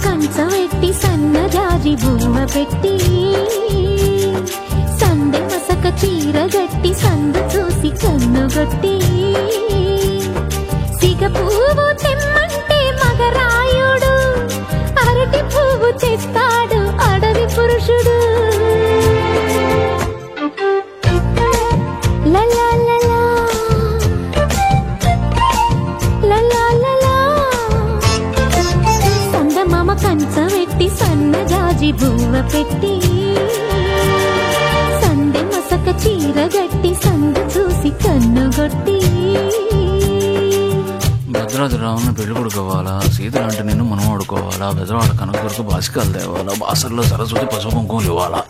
కంచవెట్టి సన్నజాజి బొమ్మ పెట్టి సందె మసక చీర గట్టి సందు చూసి కన్నుగొట్టి సిగ పువ్వు తెమ్మంటే మగరాయుడు అరటి పువ్వు తెస్తాడు అడవి పురుషుడు. లలా లలా లలా లలా సందమామ కంచవెట్టి సన్నజాజి బువ్వ పెట్టి సందె మసక చీర గట్టి సందు చూసి కన్నుగొట్టి. భద్రాద్రి రావుని పెళ్లి కొడుకోవాలా, సీతలు అంటే నేను మనం ఆడుకోవాలా, బెదరవాడ కనకదుర్గ బాసికాలు తేవాలా, బాసర్లో సరస్వతి పసుపు కుంకుమలు ఇవ్వాలా.